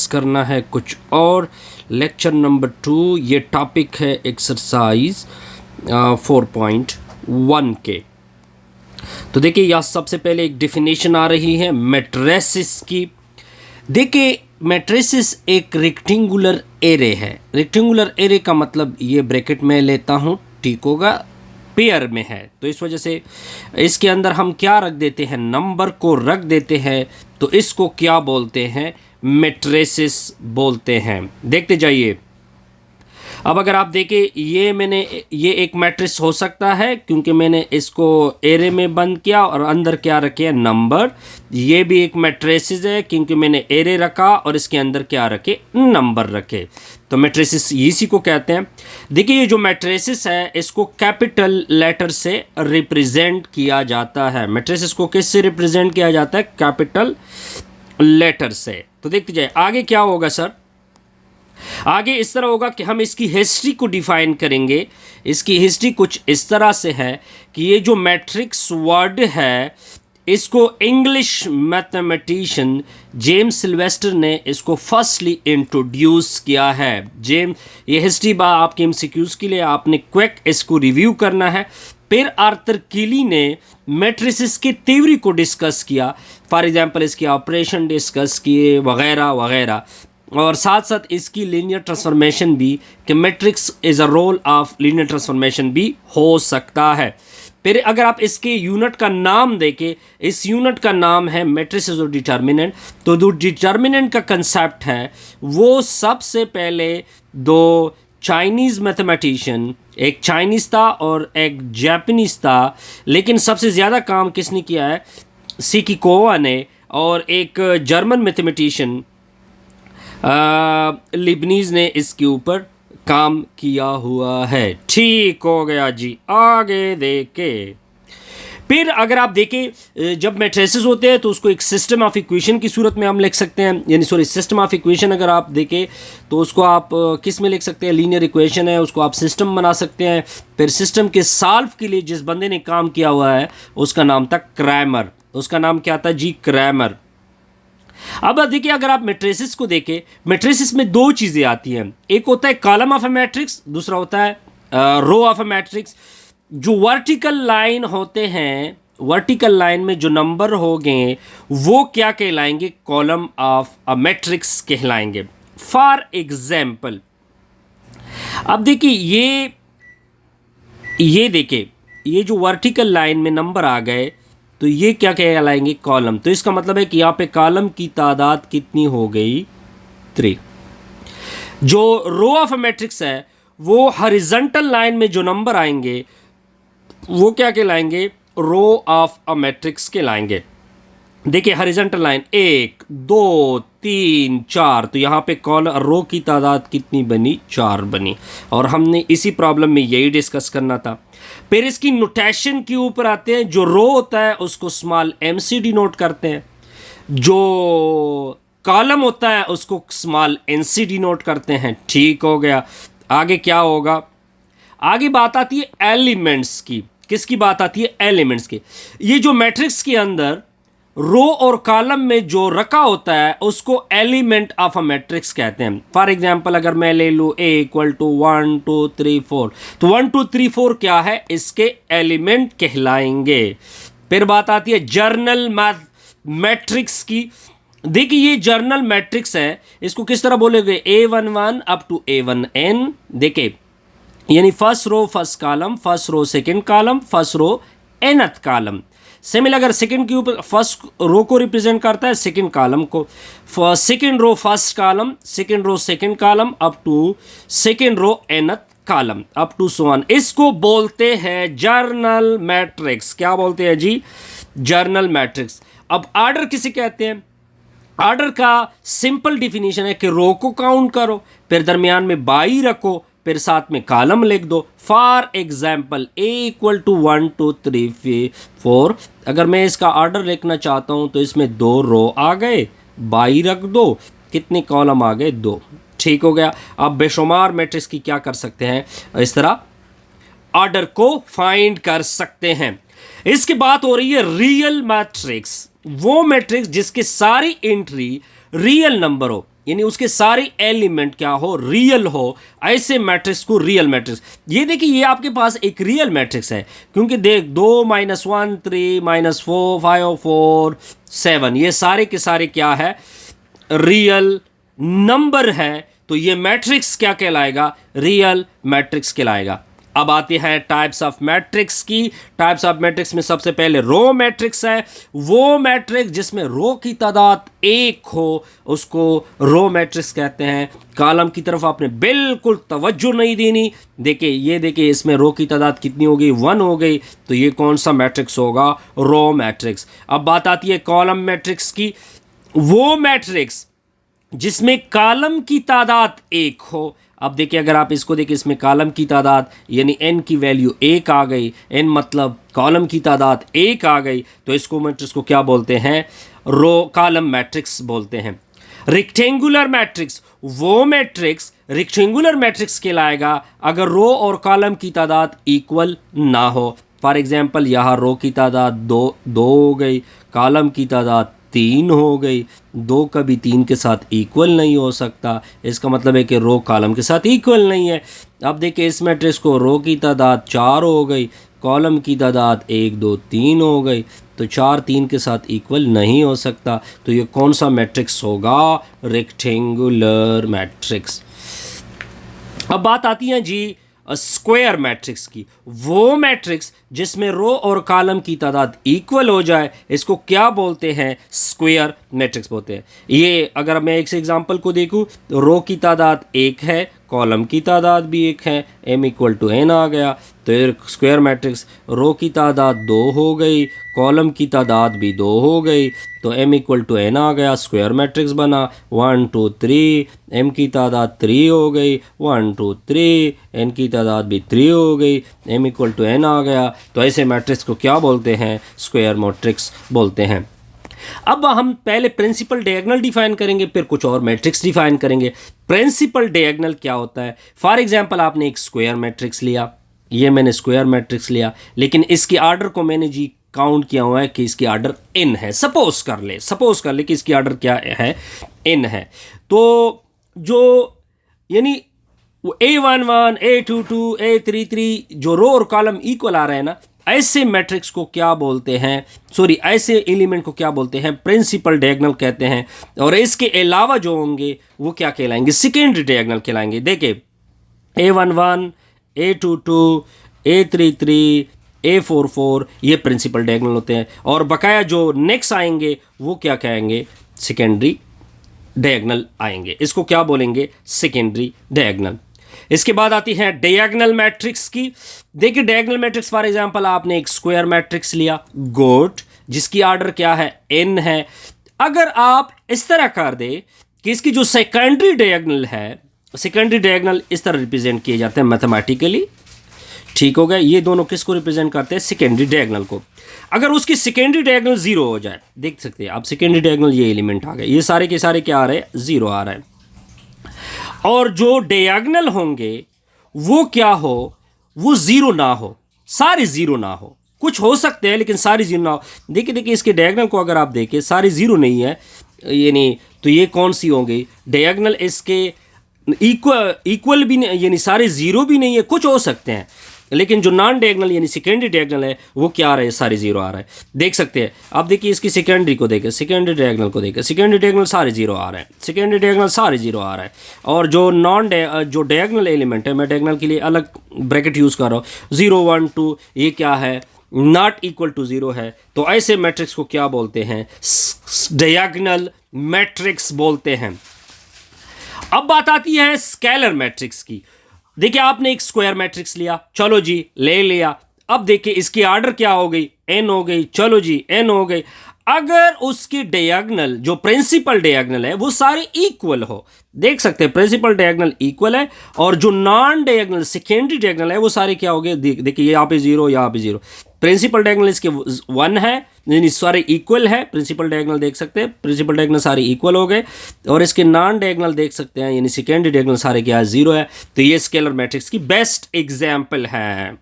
करना है कुछ और। लेक्चर नंबर 2, ये टॉपिक है एक्सरसाइज 4.1 के। तो देखिए यहाँ सबसे पहले एक डेफिनेशन आ रही है मैट्रिसेस की। देखिए मैट्रिसेस एक रेक्टेंगुलर एरे है। रेक्टेंगुलर एरे का मतलब ये ब्रैकेट में लेता हूँ, ठीक होगा, पेयर में है, तो इस वजह से इसके अंदर हम क्या रख देते हैं, नंबर को रख देते हैं, तो इसको क्या बोलते हैं, मैट्रिसेस बोलते हैं। देखते जाइए। अब अगर आप देखें ये एक मैट्रिक्स हो सकता है क्योंकि मैंने इसको एरे में बंद किया और अंदर क्या रखे हैं, नंबर। ये भी एक मैट्रिसेस है क्योंकि मैंने एरे रखा और इसके अंदर क्या रखे, नंबर रखे। तो मैट्रिसेस इसी को कहते हैं। देखिए ये जो मैट्रिसेस है इसको कैपिटल लेटर से रिप्रेजेंट किया जाता है। मैट्रिसेस को किससे रिप्रेजेंट किया जाता है, कैपिटल लेटर से। तो देखते जाए आगे क्या होगा सर। आगे इस तरह होगा कि हम इसकी हिस्ट्री को डिफाइन करेंगे। इसकी हिस्ट्री कुछ इस तरह से है कि ये जो मैट्रिक्स वर्ड है इसको इंग्लिश मैथमेटिशियन जेम्स सिल्वेस्टर ने इसको फर्स्टली इंट्रोड्यूस किया है। ये हिस्ट्री आपके एमसीक्यूज के लिए आपने क्विक इसको रिव्यू करना है। फिर आर्थर कीली ने मैट्रिसेस की थ्योरी को डिस्कस किया, फॉर एग्जांपल इसके ऑपरेशन डिस्कस किए वगैरह वगैरह, और साथ साथ इसकी लीनियर ट्रांसफॉर्मेशन भी कि matrix is a role of linear transformation भी हो सकता है। फिर अगर आप इसके यूनिट का नाम देखें, इस यूनिट का नाम है मैट्रिसेस और डिटर्मिनेंट। तो जो डिटर्मिनेंट का कंसेप्ट है वो सबसे पहले दो चाइनीज़ मैथमेटिशियन, एक चाइनीज़ था और एक जापानीज़ था, लेकिन सबसे ज़्यादा काम किसने किया है, सिकिकोवा ने, और एक जर्मन मैथमेटिशियन लिबनीज़ ने इसके ऊपर काम किया हुआ है। ठीक हो गया जी। आगे देखे। फिर अगर आप देखें जब मैट्रिसेस होते हैं तो उसको एक सिस्टम ऑफ इक्वेशन की सूरत में हम लिख सकते हैं, यानी सॉरी सिस्टम ऑफ इक्वेशन अगर आप देखें तो उसको आप किस में लिख सकते हैं, लीनियर इक्वेशन है, उसको आप सिस्टम बना सकते हैं। फिर सिस्टम के सॉल्व के लिए जिस बंदे ने काम किया हुआ है उसका नाम था क्रैमर। उसका नाम क्या था जी, क्रैमर। अब देखिए अगर आप मैट्रिसेस को देखें, मैट्रिसेस में दो चीज़ें आती हैं, एक होता है कॉलम ऑफ अ मैट्रिक्स, दूसरा होता है रो ऑफ अ मैट्रिक्स। जो वर्टिकल लाइन होते हैं, वर्टिकल लाइन में जो नंबर होंगे वो क्या कहलाएंगे, कॉलम ऑफ अ मैट्रिक्स कहलाएंगे। फॉर एग्जाम्पल अब देखिए ये देखिए ये जो वर्टिकल लाइन में नंबर आ गए तो ये क्या कहलाएंगे, कॉलम। तो इसका मतलब है कि यहाँ पे कॉलम की तादाद कितनी हो गई, 3। जो रो ऑफ अ मैट्रिक्स है वो हॉरिजॉन्टल लाइन में जो नंबर आएंगे वो क्या कहलाएंगे, रो ऑफ अ मैट्रिक्स कहलाएंगे। देखिए हॉरिजॉन्टल लाइन 1 2 3 4, तो यहाँ पे रो की तादाद कितनी बनी, 4 बनी, और हमने इसी प्रॉब्लम में यही डिस्कस करना था। फिर इसकी नोटेशन के ऊपर आते हैं। जो रो होता है उसको स्मॉल m से डिनोट करते हैं, जो कॉलम होता है उसको स्मॉल n से डिनोट करते हैं। ठीक हो गया। आगे क्या होगा, आगे बात आती है एलिमेंट्स की। किसकी बात आती है, एलिमेंट्स की। ये जो मैट्रिक्स के अंदर रो और कॉलम में जो रखा होता है उसको एलिमेंट ऑफ अ मैट्रिक्स कहते हैं। फॉर एग्जांपल अगर मैं ले लूँ a = 1 2 3 4, तो 1 2 3 4 क्या है, इसके एलिमेंट कहलाएंगे। फिर बात आती है जर्नल मैट्रिक्स की। देखिए ये जर्नल मैट्रिक्स है, इसको किस तरह बोलेंगे, A11 अप टू A1n। देखिए यानी first row first column, first row second column, first row nth column. Similar अगर सेकंड के ऊपर फर्स्ट रो को रिप्रेजेंट करता है, सेकंड कॉलम को, second row first column, second row second column up to second row nth column up to so on. इसको बोलते हैं जर्नल मैट्रिक्स। क्या बोलते हैं जी, जर्नल मैट्रिक्स। अब ऑर्डर किसे कहते हैं, ऑर्डर का सिंपल डिफिनीशन है कि रो को काउंट करो, फिर दरमियान में बाई रखो, फिर साथ में कॉलम लिख दो। फॉर एग्जाम्पल a = 1 2 3 4, अगर मैं इसका ऑर्डर लिखना चाहता हूं तो इसमें 2 रो आ गए, बाई रख दो, कितने कॉलम आ गए, 2। ठीक हो गया। अब बेशुमार मैट्रिक्स की क्या कर सकते हैं, इस तरह ऑर्डर को फाइंड कर सकते हैं। इसके बात हो रही है रियल मैट्रिक्स, वो मैट्रिक्स जिसके सारी एंट्री रियल नंबर हो, यानी उसके सारे एलिमेंट क्या हो, रियल हो, ऐसे मैट्रिक्स को रियल मैट्रिक्स। ये देखिए ये आपके पास एक रियल मैट्रिक्स है, क्योंकि देख 2 -1 3 -4 5 4 7 ये सारे के सारे क्या है, रियल नंबर है। तो ये मैट्रिक्स क्या कहलाएगा, रियल मैट्रिक्स कहलाएगा। अब आते हैं टाइप्स ऑफ मैट्रिक्स की। टाइप्स ऑफ मैट्रिक्स में सबसे पहले रो मैट्रिक्स है। वो मैट्रिक्स जिसमें रो की तादाद एक हो उसको रो मैट्रिक्स कहते हैं। कॉलम की तरफ आपने बिल्कुल तवज्जो नहीं देनी। देखिए ये देखिए इसमें रो की तादाद कितनी हो गई, 1 हो गई, तो ये कौन सा मैट्रिक्स होगा, रो मैट्रिक्स। अब बात आती है कॉलम मैट्रिक्स की। वो मैट्रिक्स जिसमें कॉलम की तादाद एक हो। अब देखिए अगर आप इसको देखिए, इसमें कॉलम की तादाद यानी n की वैल्यू 1 आ गई, n मतलब कॉलम की तादाद 1 आ गई, तो इसको मैट्रिक्स को क्या बोलते हैं, रो कॉलम मैट्रिक्स बोलते हैं। रेक्टेंगुलर मैट्रिक्स, वो मैट्रिक्स रेक्टेंगुलर मैट्रिक्स कहलाएगा अगर रो और कॉलम की तादाद इक्वल ना हो। फॉर एग्जांपल यहाँ रो की तादाद दो हो गई, कॉलम की तादाद 3 हो गई। 2 कभी 3 के साथ इक्वल नहीं हो सकता, इसका मतलब है कि रो कॉलम के साथ इक्वल नहीं है। अब देखिए इस मैट्रिक्स को रो की तादाद 4 हो गई, कॉलम की तादाद 1 2 3 हो गई, तो 4 3 के साथ इक्वल नहीं हो सकता। तो ये कौन सा मैट्रिक्स होगा, रेक्टेंगुलर मैट्रिक्स। अब बात आती है जी स्क्वायर मैट्रिक्स की। वो मैट्रिक्स जिसमें रो और कॉलम की तादाद इक्वल हो जाए, इसको क्या बोलते हैं, स्क्वायर मैट्रिक्स बोलते हैं। ये अगर मैं एक से एग्जांपल को देखूं, रो की तादाद 1 है, कॉलम की तादाद भी 1 है, m = n आ गया, तो ये स्क्वायर मैट्रिक्स। रो की तादाद 2 हो गई, कॉलम की तादाद भी 2 हो गई, तो m = n आ गया, स्क्वायर मैट्रिक्स बना। 1 2 3, m की तादाद 3 हो गई, 1 2 3, n की तादाद भी 3 हो गई, m = n आ गया। तो ऐसे मैट्रिक्स को क्या बोलते हैं, स्क्वायर मैट्रिक्स बोलते हैं। अब हम पहले प्रिंसिपल डायगोनल डिफाइन करेंगे, फिर कुछ और मैट्रिक्स डिफाइन करेंगे। प्रिंसिपल डायगोनल क्या होता है, फॉर एग्जांपल आपने एक स्क्वायर मैट्रिक्स लिया, ये मैंने स्क्वायर मैट्रिक्स लिया, लेकिन इसकी आर्डर को मैंने जी काउंट किया हुआ है कि इसकी आर्डर n है। सपोज कर ले कि इसकी आर्डर क्या है, n है। तो जो यानी A11 A22 A33 जो रो और कॉलम इक्वल आ रहे हैं ना, ऐसे मैट्रिक्स को क्या बोलते हैं, सॉरी ऐसे एलिमेंट को क्या बोलते हैं, प्रिंसिपल डायगोनल कहते हैं। और इसके अलावा जो होंगे वो क्या कहलाएंगे, सेकेंडरी डायगोनल कहलाएंगे। देखिए A11 A22 A33 A44 ये प्रिंसिपल डायगोनल होते हैं, और बकाया जो नेक्स्ट आएंगे वो क्या कहेंगे, सेकेंडरी डायगोनल आएंगे। इसको क्या बोलेंगे, सेकेंडरी डायगोनल। इसके बाद आती है डायगोनल मैट्रिक्स की। देखिए डायगोनल मैट्रिक्स फॉर एग्जांपल आपने एक स्क्वायर मैट्रिक्स लिया गोट, जिसकी आर्डर क्या है, n है। अगर आप इस तरह कर दे कि इसकी जो सेकेंडरी डायगोनल है, सेकेंडरी डायगोनल इस तरह रिप्रेजेंट किए जाते हैं मैथमेटिकली, ठीक हो गया। ये दोनों किसको रिप्रेजेंट करते हैं, सेकेंडरी डायगोनल को। अगर उसकी सेकेंडरी डायगोनल 0 हो जाए, देख सकते हैं आप सेकेंडरी डायगोनल ये एलिमेंट आ गए, ये सारे के सारे क्या आ रहे हैं, 0 आ रहे हैं। और जो डायगोनल होंगे वो क्या हो, वो 0 ना हो, सारे 0 ना हो, कुछ हो सकते हैं लेकिन सारे 0 ना हो। देखिए इसके डायगोनल को अगर आप देखें, सारे 0 नहीं है, यानी तो ये कौन सी होंगी, डायगोनल इसके इक्वल भी नहीं, यानी सारे 0 भी नहीं है, कुछ हो सकते हैं, लेकिन जो नॉन डायगोनल यानी सेकेंडरी डायगोनल है वो क्या आ रहा है, सारे 0 आ रहा है। देख सकते हैं आप, देखिए इसकी सेकेंडरी को देखें, सेकेंडरी डायगोनल को देखें, सेकेंडरी डायगोनल सारे 0 आ रहे हैं, सेकेंडरी डायगोनल सारे 0 आ रहा है। और जो जो डायगोनल एलिमेंट है, मैं डायगोनल के लिए अलग ब्रैकेट यूज़ कर रहा हूँ, 0 1 2, ये क्या है, नॉट इक्वल टू 0 है। तो ऐसे मैट्रिक्स को क्या बोलते हैं, डायगोनल मैट्रिक्स बोलते हैं। अब बात आती है स्केलर मैट्रिक्स की। देखिए आपने एक स्क्वायर मैट्रिक्स लिया, चलो जी ले लिया। अब देखिए इसकी आर्डर क्या हो गई, n हो गई, चलो जी n हो गई। अगर उसकी डायगोनल जो प्रिंसिपल डायगोनल है वो सारे इक्वल हो, देख सकते हैं प्रिंसिपल डायगोनल इक्वल है, और जो नॉन डायगोनल सेकेंडरी डायगोनल है वो सारे क्या हो गए, देखिए यहाँ पे 0, यहाँ पे 0। प्रिंसिपल डायगोनल इसके 1 है, यानी सारे इक्वल है, प्रिंसिपल डायगोनल देख सकते हैं, प्रिंसिपल डायगोनल सारे इक्वल हो गए। और इसके नॉन डायगोनल देख सकते हैं, यानी सेकेंडरी डायगोनल सारे क्या है, 0 है। तो ये स्केलर मैट्रिक्स की बेस्ट एग्जाम्पल है।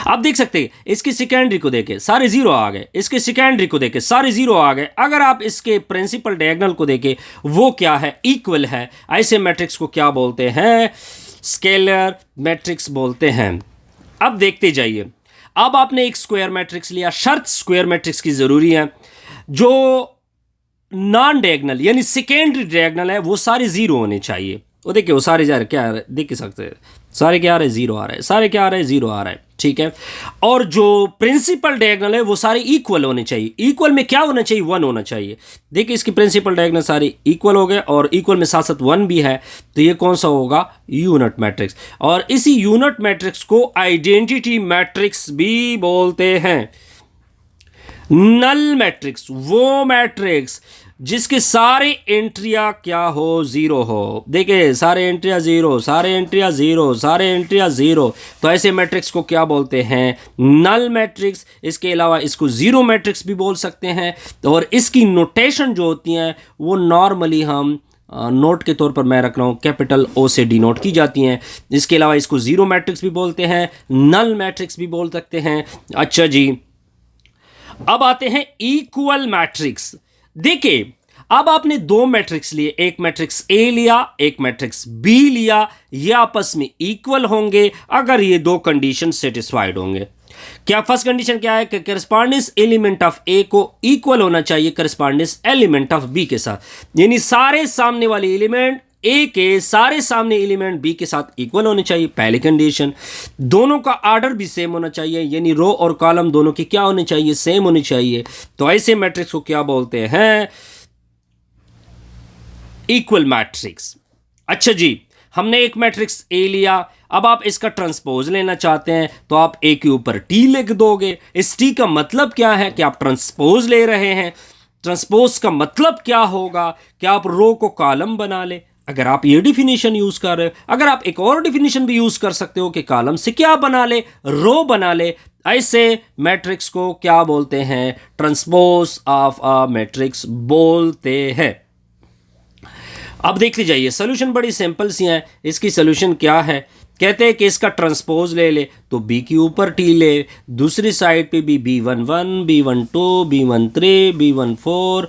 आप देख सकते हैं इसकी सेकेंडरी को देखें सारे जीरो आ गए, इसके सेकेंडरी को देखें सारे जीरो आ गए। अगर आप इसके प्रिंसिपल डायगोनल को देखें वो क्या है, इक्वल है। ऐसे मैट्रिक्स को क्या बोलते हैं, स्केलर मैट्रिक्स बोलते हैं। अब देखते जाइए, अब आपने एक स्क्वायर मैट्रिक्स लिया, शर्त स्क्वायर मैट्रिक्स की जरूरी है। जो नॉन डायगोनल यानी सेकेंडरी डायगोनल है वो सारे जीरो होने चाहिए। वो देखिए वो सारे जा रहे क्या आ रहे, देख सकते हैं सारे क्या आ रहे, जीरो आ रहे, सारे क्या आ रहे, जीरो आ रहा है, ठीक है। और जो प्रिंसिपल डायगोनल है वो सारे इक्वल होने चाहिए। इक्वल में क्या होना चाहिए, वन होना चाहिए। देखिए इसकी प्रिंसिपल डायगोनल सारे इक्वल हो गए और इक्वल में साथ साथ वन भी है, तो ये कौन सा होगा, यूनिट मैट्रिक्स। और इसी यूनिट मैट्रिक्स को आइडेंटिटी मैट्रिक्स भी बोलते हैं। नल मैट्रिक्स वो मैट्रिक्स जिसके सारे एंट्रियां क्या हो, जीरो हो। देखिए सारे एंट्रियां जीरो, सारे एंट्रियां जीरो, सारे एंट्रियां जीरो, तो ऐसे मैट्रिक्स को क्या बोलते हैं, नल मैट्रिक्स। इसके अलावा इसको जीरो मैट्रिक्स भी बोल सकते हैं। और इसकी नोटेशन जो होती हैं वो नॉर्मली हम नोट के तौर पर मैं रख रहा हूँ, कैपिटल ओ से डिनोट की जाती हैं। इसके अलावा इसको जीरो मैट्रिक्स भी बोलते हैं, नल मैट्रिक्स भी बोल सकते हैं। अच्छा जी, अब आते हैं इक्वल मैट्रिक्स। देखिए अब आपने दो मैट्रिक्स लिए, एक मैट्रिक्स ए लिया, एक मैट्रिक्स बी लिया, ये आपस में इक्वल होंगे अगर ये दो कंडीशन सेटिस्फाइड होंगे। क्या फर्स्ट कंडीशन क्या है कि करस्पॉन्डेंस एलिमेंट ऑफ ए को इक्वल होना चाहिए करस्पॉन्डेंस एलिमेंट ऑफ बी के साथ, यानी सारे सामने वाले एलिमेंट ए के सारे सामने एलिमेंट बी के साथ इक्वल होने चाहिए, पहली कंडीशन। दोनों का ऑर्डर भी सेम होना चाहिए, यानी रो और कॉलम दोनों की क्या होने चाहिए, सेम होनी चाहिए। तो ऐसे मैट्रिक्स को क्या बोलते हैं, इक्वल मैट्रिक्स। अच्छा जी, हमने एक मैट्रिक्स ए लिया, अब आप इसका ट्रांसपोज लेना चाहते हैं तो आप ए के ऊपर टी लिख दोगे। इस टी का मतलब क्या है कि आप ट्रांसपोज ले रहे हैं। ट्रांसपोज का मतलब क्या होगा कि आप रो को कॉलम बना ले, अगर आप ये डिफिनीशन यूज कर रहे हो। अगर आप एक और डिफिनीशन भी यूज कर सकते हो कि कॉलम से क्या बना ले, रो बना ले। ऐसे मैट्रिक्स को क्या बोलते हैं, ट्रांसपोज ऑफ अ मैट्रिक्स बोलते हैं। अब देख लीजिए सॉल्यूशन बड़ी सिंपल सी है। इसकी सॉल्यूशन क्या है, कहते हैं कि इसका ट्रांसपोज ले ले तो बी के ऊपर टी ले, दूसरी साइड पे भी B11, B12, B13, B14,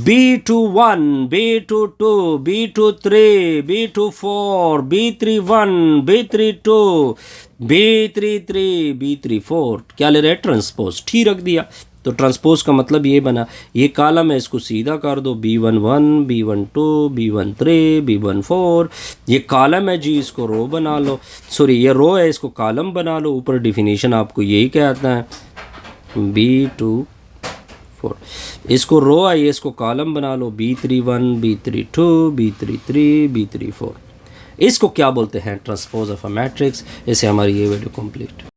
B21, B22, B23, B24, B31, B32, B33, B34 क्या ले रहे, ट्रांसपोज टी रख दिया। तो ट्रांसपोज का मतलब ये बना, ये कॉलम है इसको सीधा कर दो, B11, B12, B13, B14, ये कॉलम है जी, इसको रो बना लो, सॉरी ये रो है इसको कॉलम बना लो। ऊपर डिफिनीशन आपको यही कहता है, B24, इसको रो है इसको कॉलम बना लो, B31, B32, B33, B34। इसको क्या बोलते हैं, ट्रांसपोज ऑफ अ मैट्रिक्स। इससे हमारी ये वीडियो कंप्लीट।